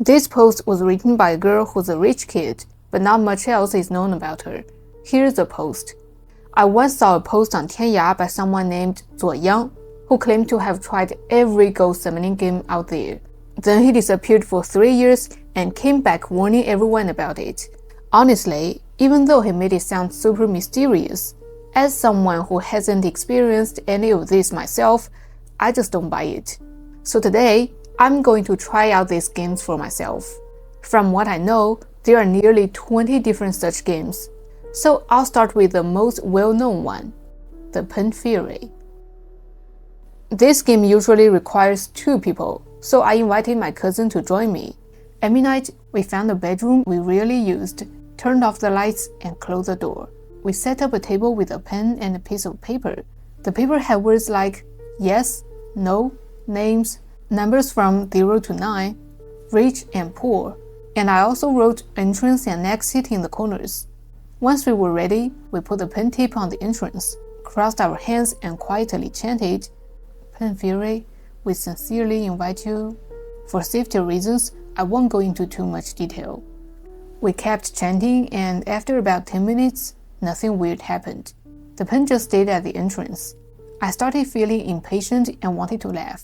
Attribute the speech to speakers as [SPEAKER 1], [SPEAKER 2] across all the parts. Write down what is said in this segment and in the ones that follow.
[SPEAKER 1] This post was written by a girl who's a rich kid, but not much else is known about her. Here's the post. I once saw a post on Tianya by someone named Zuo Yang, who claimed to have tried every ghost summoning game out there. Then he disappeared for 3 years and came back warning everyone about it. Honestly, even though he made it sound super mysterious, as someone who hasn't experienced any of this myself, I just don't buy it. So today, I'm going to try out these games for myself. From what I know, there are nearly 20 different such games. So I'll start with the most well-known one, the Pen Theory. This game usually requires 2 people, so I invited my cousin to join me. At midnight, we found a bedroom we rarely used, turned off the lights, and closed the door. We set up a table with a pen and a piece of paper. The paper had words like yes, no, names, numbers from 0 to 9, rich and poor, and I also wrote entrance and exit in the corners. Once we were ready, we put the pen tip on the entrance, crossed our hands, and quietly chanted, "Pen Theory, we sincerely invite you." For safety reasons, I won't go into too much detail. We kept chanting, and after about 10 minutes, nothing weird happened. The pen just stayed at the entrance. I started feeling impatient and wanted to laugh.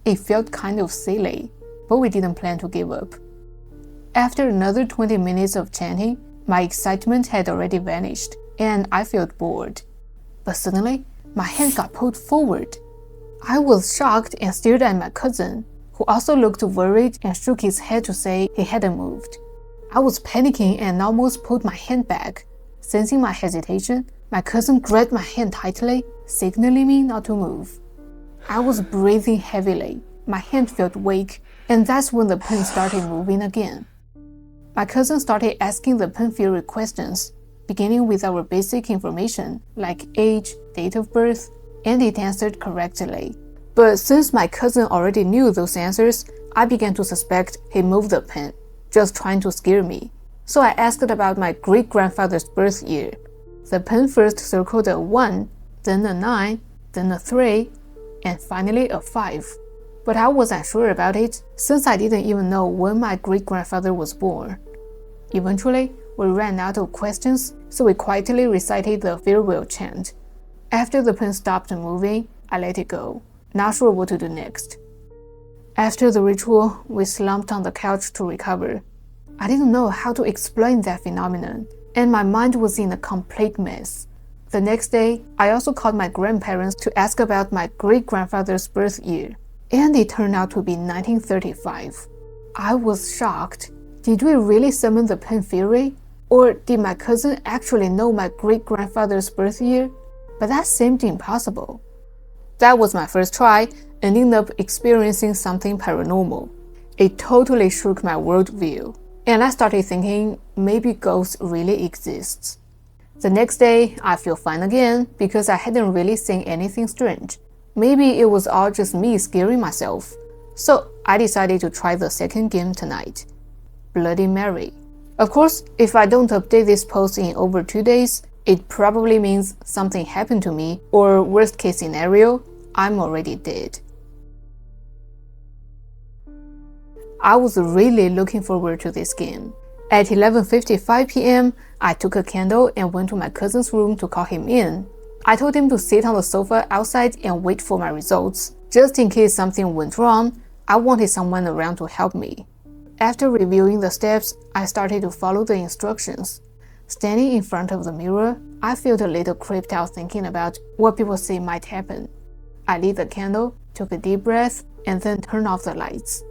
[SPEAKER 1] It felt kind of silly, but we didn't plan to give up. After another 20 minutes of chanting, my excitement had already vanished, and I felt bored. But suddenly, my hand got pulled forward. I was shocked and stared at my cousin, who also looked worried and shook his head to say he hadn't moved. I was panicking and almost pulled my hand back. Sensing my hesitation, my cousin grabbed my hand tightly, signaling me not to move. I was breathing heavily. My hand felt weak, and that's when the pen started moving again. My cousin started asking the Pen Theory questions, beginning with our basic information like age, date of birth, and it answered correctly. But since my cousin already knew those answers, I began to suspect he moved the pen, just trying to scare me. So I asked about my great-grandfather's birth year. The pen first circled a 1, then a 9, then a 3, and finally a 5. But I wasn't sure about it, since I didn't even know when my great-grandfather was born. Eventually, we ran out of questions, so we quietly recited the farewell chant. After the pen stopped moving, I let it go, not sure what to do next. After the ritual, we slumped on the couch to recover. I didn't know how to explain that phenomenon, and my mind was in a complete mess. The next day, I also called my grandparents to ask about my great-grandfather's birth year, and it turned out to be 1935. I was shocked. Did we really summon the Pen Theory? Or did my cousin actually know my great-grandfather's birth year? But that seemed impossible. That was my first try, ending up experiencing something paranormal. It totally shook my worldview, and I started thinking maybe ghosts really exist. The next day, I feel fine again because I hadn't really seen anything strange. Maybe it was all just me scaring myself. So I decided to try the second game tonight. Bloody Mary. Of course, if I don't update this post in over 2 days, it probably means something happened to me, or worst case scenario, I'm already dead. I was really looking forward to this game. At 11:55 p.m., I took a candle and went to my cousin's room to call him in. I told him to sit on the sofa outside and wait for my results. Just in case something went wrong, I wanted someone around to help me. After reviewing the steps, I started to follow the instructions. Standing in front of the mirror, I felt a little creeped out thinking about what people say might happen. I lit the candle, took a deep breath, and then turned off the lights.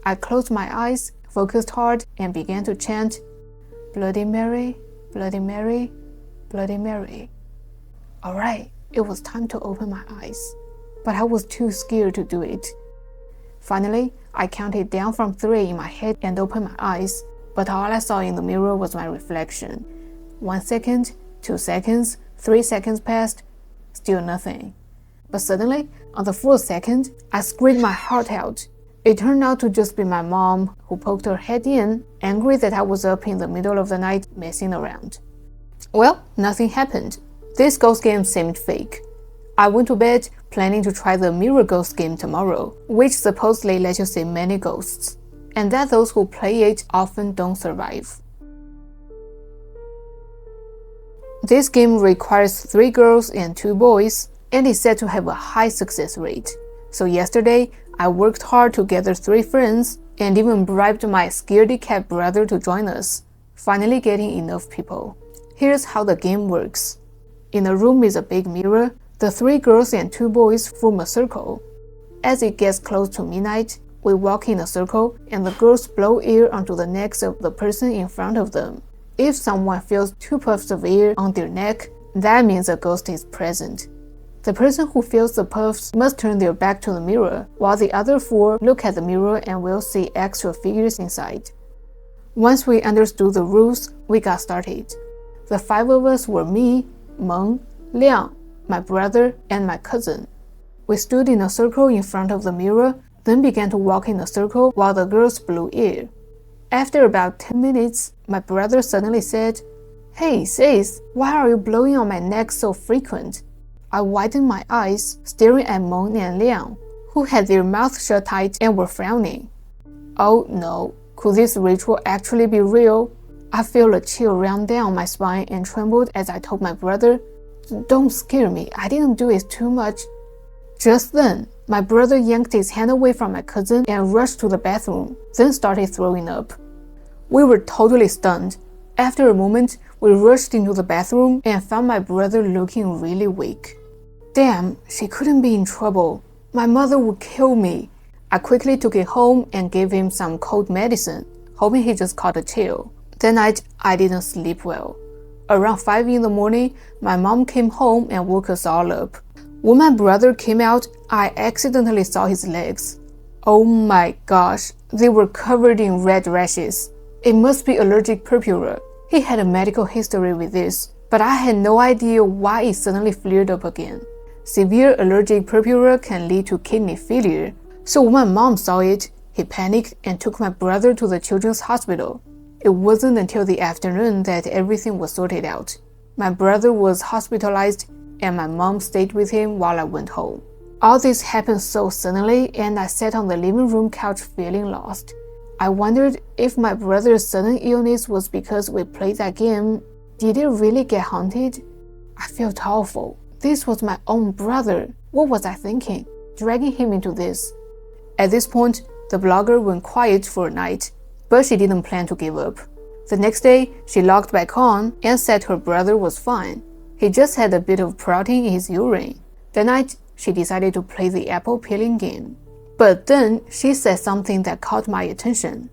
[SPEAKER 1] I closed my eyes, focused hard, and began to chant, "Bloody Mary, Bloody Mary, Bloody Mary." Alright, it was time to open my eyes, but I was too scared to do it. Finally, I counted down from 3 in my head and opened my eyes, but all I saw in the mirror was my reflection. 1 second, 2 seconds, 3 seconds passed, still nothing. But suddenly, on the 4th second, I screamed my heart out. It turned out to just be my mom, who poked her head in, angry that I was up in the middle of the night messing around. Well, nothing happened. This ghost game seemed fake. I went to bed planning to try the mirror ghost game tomorrow, which supposedly lets you see many ghosts. and that those who play it often don't survive. This game requires 3 girls and 2 boys, and is said to have a high success rate. So yesterday, I worked hard to gather 3 friends, and even bribed my scaredy cat brother to join us, finally getting enough people. Here's how the game works. In a room with a big mirror, the 3 girls and 2 boys form a circle. As it gets close to midnight, we walk in a circle, and the girls blow air onto the necks of the person in front of them. If someone feels 2 puffs of air on their neck, that means a ghost is present. The person who feels the puffs must turn their back to the mirror, while the other 4 look at the mirror and will see extra figures inside. Once we understood the rules, we got started. The 5 of us were me, Meng, Liang, my brother, and my cousin. We stood in a circle in front of the mirror, then began to walk in a circle while the girls blew air. After about 10 minutes, my brother suddenly said, "Hey sis, why are you blowing on my neck so frequent?" I widened my eyes, staring at Meng and Liang, who had their mouths shut tight and were frowning. Oh no, could this ritual actually be real? I felt a chill run down my spine and trembled as I told my brother, "Don't scare me, I didn't do it too much." Just then, my brother yanked his hand away from my cousin and rushed to the bathroom, then started throwing up. We were totally stunned. After a moment, we rushed into the bathroom and found my brother looking really weak. Damn, she couldn't be in trouble. My mother would kill me. I quickly took him home and gave him some cold medicine, hoping he just caught a chill. That night, I didn't sleep well. Around 5 in the morning, my mom came home and woke us all up. When my brother came out, I accidentally saw his legs. Oh my gosh, they were covered in red rashes. It must be allergic purpura. He had a medical history with this, but I had no idea why it suddenly flared up again. Severe allergic purpura can lead to kidney failure, so when my mom saw it, he panicked and took my brother to the children's hospital. It wasn't until the afternoon that everything was sorted out. My brother was hospitalized, and my mom stayed with him while I went home. All this happened so suddenly, and I sat on the living room couch feeling lost. I wondered if my brother's sudden illness was because we played that game. Did it really get haunted? I felt awful. This was my own brother. What was I thinking? Dragging him into this. At this point, the blogger went quiet for a night, but she didn't plan to give up. The next day, she logged back on and said her brother was fine. He just had a bit of protein in his urine. That night, she decided to play the apple peeling game. But then, she said something that caught my attention.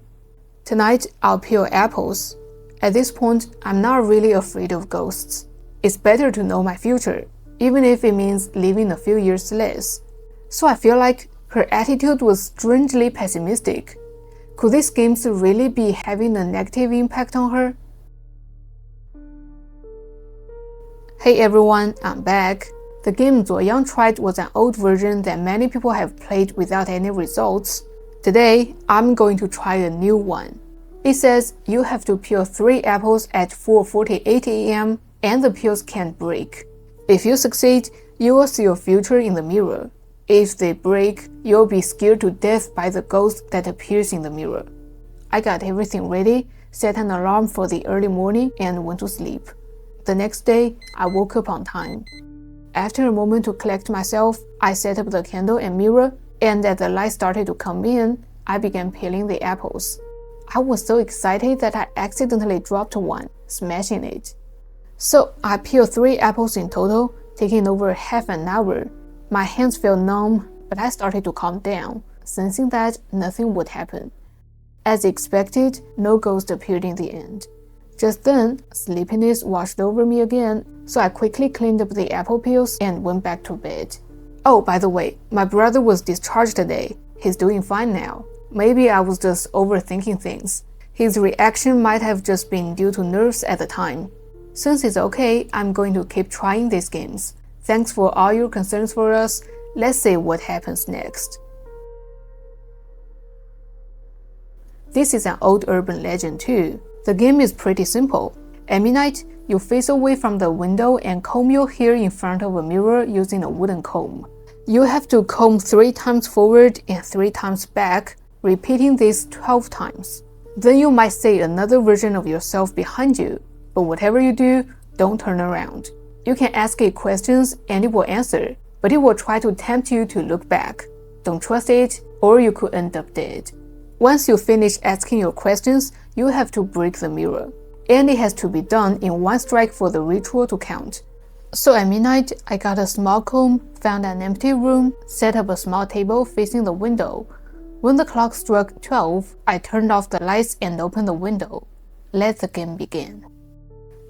[SPEAKER 1] Tonight, I'll peel apples. At this point, I'm not really afraid of ghosts. It's better to know my future, even if it means living a few years less. So I feel like her attitude was strangely pessimistic. Could these games really be having a negative impact on her? Hey everyone, I'm back. The game Zuo Yang tried was an old version that many people have played without any results. Today, I'm going to try a new one. It says you have to peel 3 apples at 4:48 a.m. and the peels can't break. If you succeed, you will see your future in the mirror. If they break, you'll be scared to death by the ghost that appears in the mirror. I got everything ready, set an alarm for the early morning, and went to sleep. The next day, I woke up on time. After a moment to collect myself, I set up the candle and mirror, and as the light started to come in, I began peeling the apples. I was so excited that I accidentally dropped one, smashing it. So I peeled 3 apples in total, taking over half an hour. My hands felt numb, but I started to calm down, sensing that nothing would happen. As expected, no ghost appeared in the end. Just then, sleepiness washed over me again, so I quickly cleaned up the apple peels and went back to bed. Oh, by the way, my brother was discharged today. He's doing fine now. Maybe I was just overthinking things. His reaction might have just been due to nerves at the time. Since it's okay, I'm going to keep trying these games. Thanks for all your concerns for us. Let's see what happens next. This is an old urban legend too. The game is pretty simple. At midnight, you face away from the window and comb your hair in front of a mirror using a wooden comb. You have to comb 3 times forward and 3 times back, repeating this 12 times. Then you might see another version of yourself behind you, but whatever you do, don't turn around. You can ask it questions and it will answer, but it will try to tempt you to look back. Don't trust it, or you could end up dead. Once you finish asking your questions, you have to break the mirror, and it has to be done in one strike for the ritual to count. So at midnight, I got a small comb, found an empty room, set up a small table facing the window. When the clock struck 12, I turned off the lights and opened the window. Let the game begin.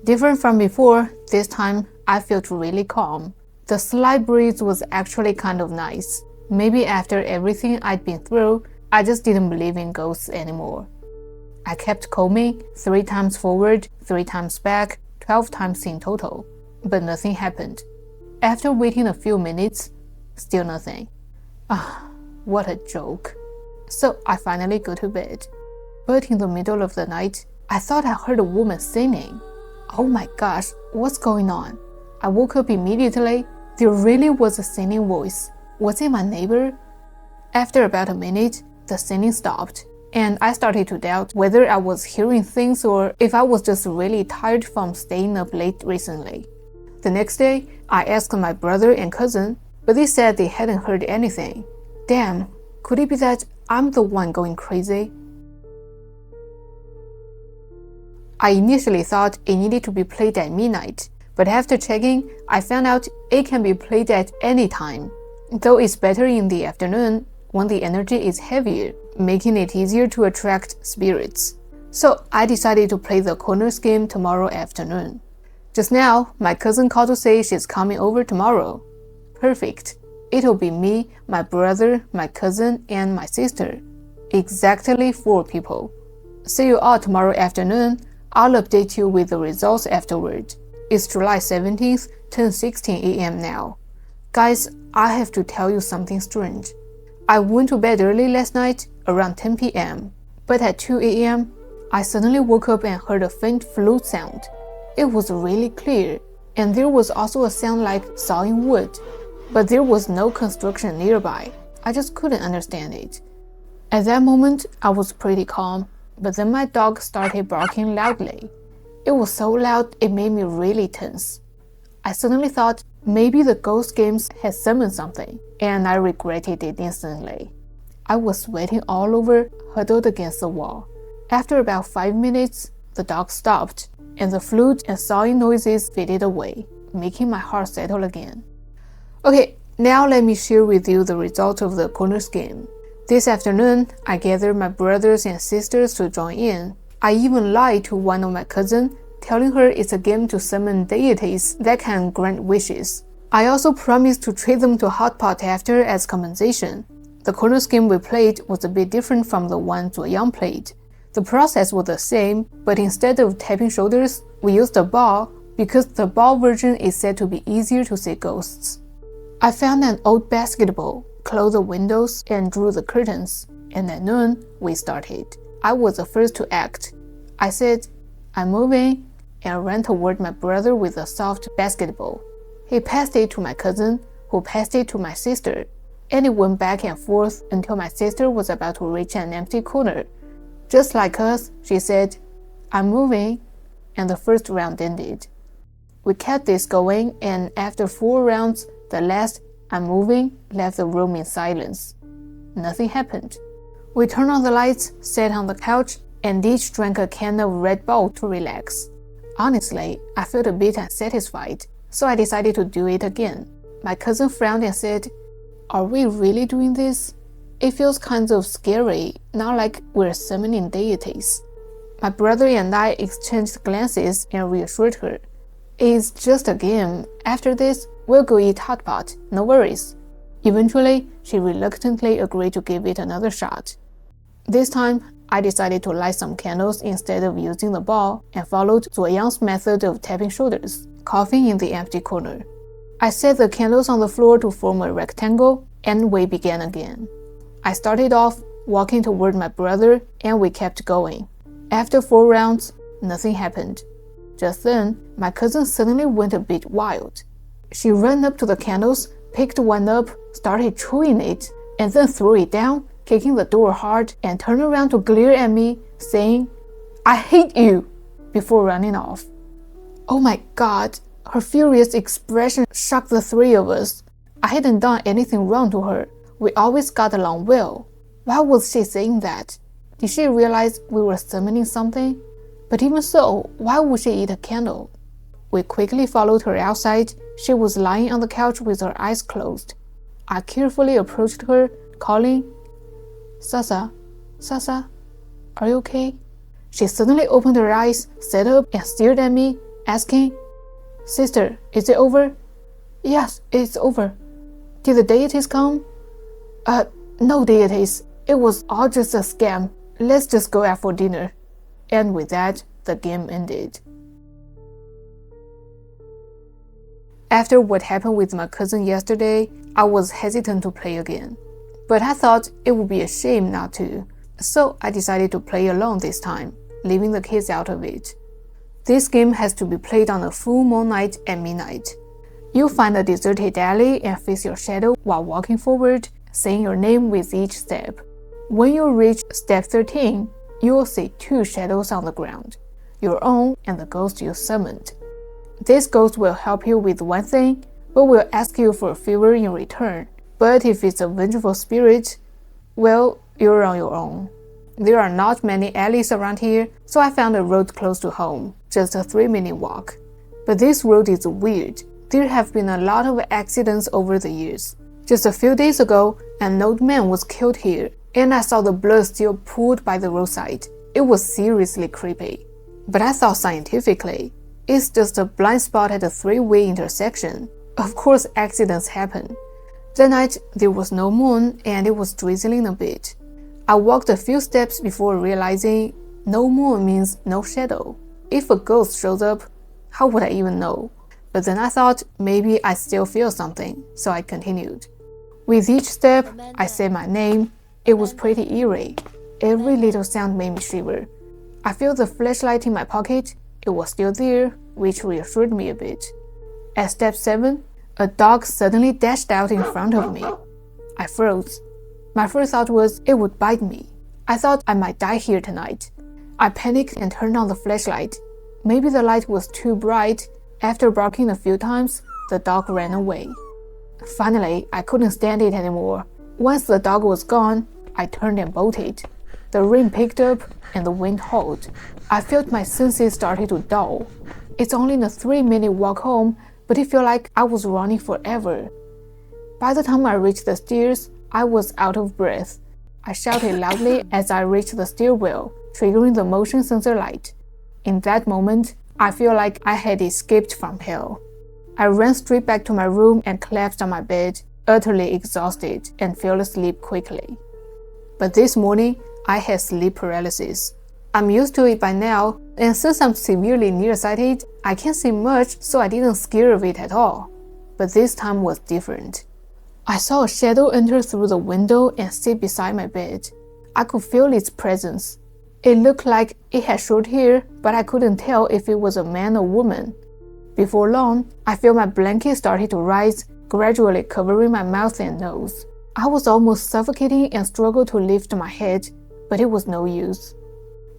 [SPEAKER 1] Different from before, this time I felt really calm. The slight breeze was actually kind of nice. Maybe after everything I'd been through, I just didn't believe in ghosts anymore. I kept combing, 3 times forward, 3 times back, 12 times in total, but nothing happened. After waiting a few minutes, still nothing. What a joke. So I finally go to bed. But in the middle of the night, I thought I heard a woman singing. Oh my gosh, what's going on? I woke up immediately. There really was a singing voice. Was it my neighbor? After about a minute, the singing stopped, and I started to doubt whether I was hearing things or if I was just really tired from staying up late recently. The next day, I asked my brother and cousin, but they said they hadn't heard anything. Damn, could it be that I'm the one going crazy? I initially thought it needed to be played at midnight, but after checking, I found out it can be played at any time, though it's better in the afternoon when the energy is heavier, making it easier to attract spirits. So I decided to play the corners game tomorrow afternoon. Just now, my cousin called to say she's coming over tomorrow. Perfect. It'll be me, my brother, my cousin, and my sister. Exactly 4 people. See you all tomorrow afternoon. I'll update you with the results afterward. It's July 17th, 10:16 a.m. now. Guys, I have to tell you something strange. I went to bed early last night, around 10 p.m., but at 2 a.m., I suddenly woke up and heard a faint flute sound. It was really clear, and there was also a sound like sawing wood, but there was no construction nearby. I just couldn't understand it. At that moment, I was pretty calm, but then my dog started barking loudly. It was so loud it made me really tense. I suddenly thought maybe the ghost games had summoned something, and I regretted it instantly. I was sweating all over, huddled against the wall. After about 5 minutes, the dog stopped, and the flute and sawing noises faded away, making my heart settle again. Okay, now let me share with you the result of the corners game. This afternoon, I gathered my brothers and sisters to join in. I even lied to one of my cousins, telling her it's a game to summon deities that can grant wishes. I also promised to treat them to a hot pot after as compensation. The corners game we played was a bit different from the one Zuo Yang played. The process was the same, but instead of tapping shoulders, we used a ball because the ball version is said to be easier to see ghosts. I found an old basketball, closed the windows, and drew the curtains, and at noon, we started. I was the first to act. I said, "I'm moving," and ran toward my brother with a soft basketball. He passed it to my cousin, who passed it to my sister, and it went back and forth until my sister was about to reach an empty corner. Just like us, she said, "I'm moving," and the first round ended. We kept this going, and after 4 rounds, the last "I'm moving" left the room in silence. Nothing happened. We turned on the lights, sat on the couch, and each drank a can of Red Bull to relax. Honestly, I felt a bit unsatisfied, so I decided to do it again. My cousin frowned and said, "Are we really doing this? It feels kind of scary, not like we're summoning deities." My brother and I exchanged glances and reassured her. "It's just a game. After this, we'll go eat hot pot, no worries." Eventually, she reluctantly agreed to give it another shot. This time, I decided to light some candles instead of using the ball and followed Zuo Yang's method of tapping shoulders, coughing in the empty corner. I set the candles on the floor to form a rectangle, and we began again. I started off walking toward my brother, and we kept going. After 4 rounds, nothing happened. Just then, my cousin suddenly went a bit wild. She ran up to the candles, picked one up, started chewing it, and then threw it down kicking the door hard and turned around to glare at me, saying, "I hate you," before running off. Oh my god, her furious expression shocked the three of us. I hadn't done anything wrong to her. We always got along well. Why was she saying that? Did she realize we were summoning something? But even so, why would she eat a candle? We quickly followed her outside. She was lying on the couch with her eyes closed. I carefully approached her, calling, "Sasa, Sasa, are you okay?" She suddenly opened her eyes, sat up, and stared at me, asking, "Sister, is it over?" "Yes, it's over." "Did the deities come?" No deities. It was all just a scam. Let's just go out for dinner." And with that, the game ended. After what happened with my cousin yesterday, I was hesitant to play again. But I thought it would be a shame not to. So I decided to play alone this time, leaving the kids out of it. This game has to be played on a full moon night at midnight. You'll find a deserted alley and face your shadow while walking forward, saying your name with each step. When you reach step 13, you will see two shadows on the ground, your own and the ghost you summoned. This ghost will help you with one thing, but will ask you for a favor in return. But if it's a vengeful spirit, well, you're on your own. There are not many alleys around here, so I found a road close to home, just a 3-minute walk. But this road is weird. There have been a lot of accidents over the years. Just a few days ago, an old man was killed here, and I saw the blood still pooled by the roadside. It was seriously creepy. But I thought scientifically, it's just a blind spot at a 3-way intersection. Of course, accidents happen. That night, there was no moon and it was drizzling a bit. I walked a few steps before realizing no moon means no shadow. If a ghost shows up, how would I even know? But then I thought maybe I still feel something, so I continued. With each step, I said my name. It was pretty eerie. Every little sound made me shiver. I felt the flashlight in my pocket. It was still there, which reassured me a bit. At step 7, a dog suddenly dashed out in front of me. I froze. My first thought was it would bite me. I thought I might die here tonight. I panicked and turned on the flashlight. Maybe the light was too bright. After barking a few times, the dog ran away. Finally, I couldn't stand it anymore. Once the dog was gone, I turned and bolted. The rain picked up and the wind howled. I felt my senses started to dull. It's only a 3-minute walk home, but it felt like I was running forever. By the time I reached the stairs, I was out of breath. I shouted loudly as I reached the stairwell, triggering the motion sensor light. In that moment, I feel like I had escaped from hell. I ran straight back to my room and collapsed on my bed, utterly exhausted, and fell asleep quickly. But this morning, I had sleep paralysis. I'm used to it by now, and since I'm severely nearsighted, I can't see much, so I didn't scare of it at all. But this time was different. I saw a shadow enter through the window and sit beside my bed. I could feel its presence. It looked like it had short hair, but I couldn't tell if it was a man or woman. Before long, I felt my blanket started to rise, gradually covering my mouth and nose. I was almost suffocating and struggled to lift my head, but it was no use.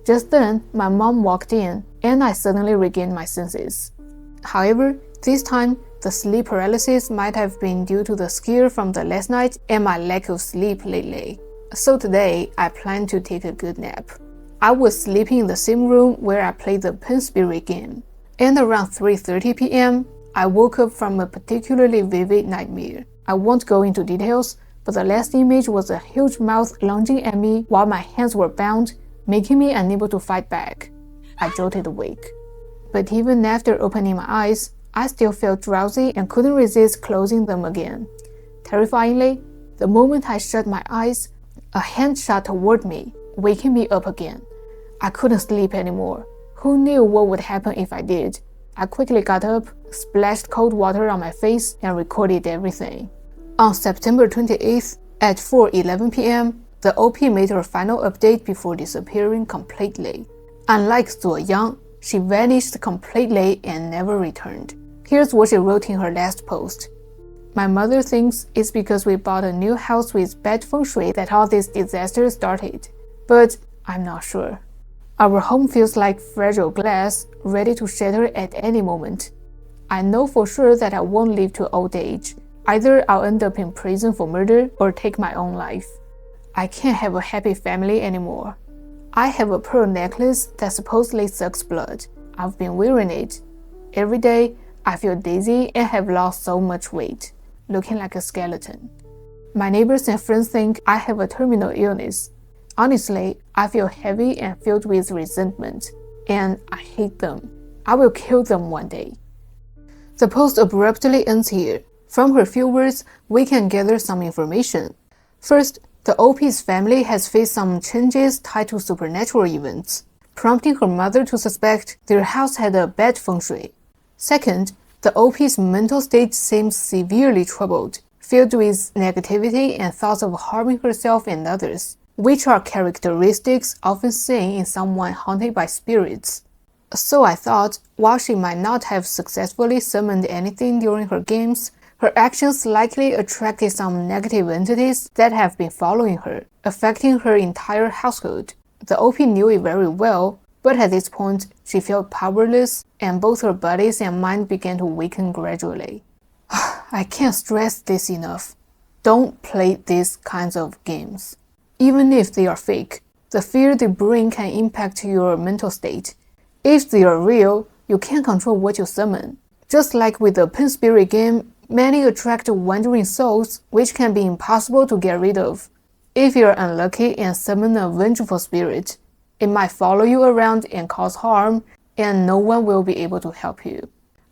[SPEAKER 1] Just then, my mom walked in, and I suddenly regained my senses. However, this time, the sleep paralysis might have been due to the scare from the last night and my lack of sleep lately. So today, I plan to take a good nap. I was sleeping in the same room where I played the pen spirit game, and around 3:30 p.m., I woke up from a particularly vivid nightmare. I won't go into details, but the last image was a huge mouth lunging at me while my hands were bound, making me unable to fight back. I jolted awake. But even after opening my eyes, I still felt drowsy and couldn't resist closing them again. Terrifyingly, the moment I shut my eyes, a hand shot toward me, waking me up again. I couldn't sleep anymore. Who knew what would happen if I did? I quickly got up, splashed cold water on my face, and recorded everything. On September 28th, at 4:11 p.m., the OP made her final update before disappearing completely. Unlike Zuo Yang, she vanished completely and never returned. Here's what she wrote in her last post. My mother thinks it's because we bought a new house with bad feng shui that all this disaster started, but I'm not sure. Our home feels like fragile glass, ready to shatter at any moment. I know for sure that I won't live to old age. Either I'll end up in prison for murder or take my own life. I can't have a happy family anymore. I have a pearl necklace that supposedly sucks blood. I've been wearing it. Every day, I feel dizzy and have lost so much weight, looking like a skeleton. My neighbors and friends think I have a terminal illness. Honestly, I feel heavy and filled with resentment, and I hate them. I will kill them one day. The post abruptly ends here. From her few words, we can gather some information. First, the OP's family has faced some changes tied to supernatural events, prompting her mother to suspect their house had a bad feng shui. Second, the OP's mental state seems severely troubled, filled with negativity and thoughts of harming herself and others, which are characteristics often seen in someone haunted by spirits. So I thought, while she might not have successfully summoned anything during her games, her actions likely attracted some negative entities that have been following her, affecting her entire household. The OP knew it very well, but at this point, she felt powerless, and both her bodies and mind began to weaken gradually. I can't stress this enough. Don't play these kinds of games. Even if they are fake, the fear they bring can impact your mental state. If they are real, you can't control what you summon. Just like with the pen spirit game, many attract wandering souls, which can be impossible to get rid of. If you're unlucky and summon a vengeful spirit, it might follow you around and cause harm, and no one will be able to help you.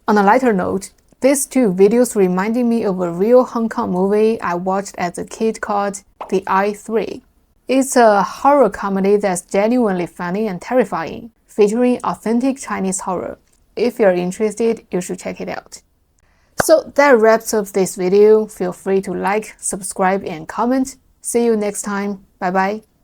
[SPEAKER 1] On a lighter note, these two videos reminded me of a real Hong Kong movie I watched as a kid called The Eye 3. It's a horror comedy that's genuinely funny and terrifying, featuring authentic Chinese horror. If you're interested, you should check it out. So that wraps up this video. Feel free to like, subscribe, and comment. See you next time. Bye bye.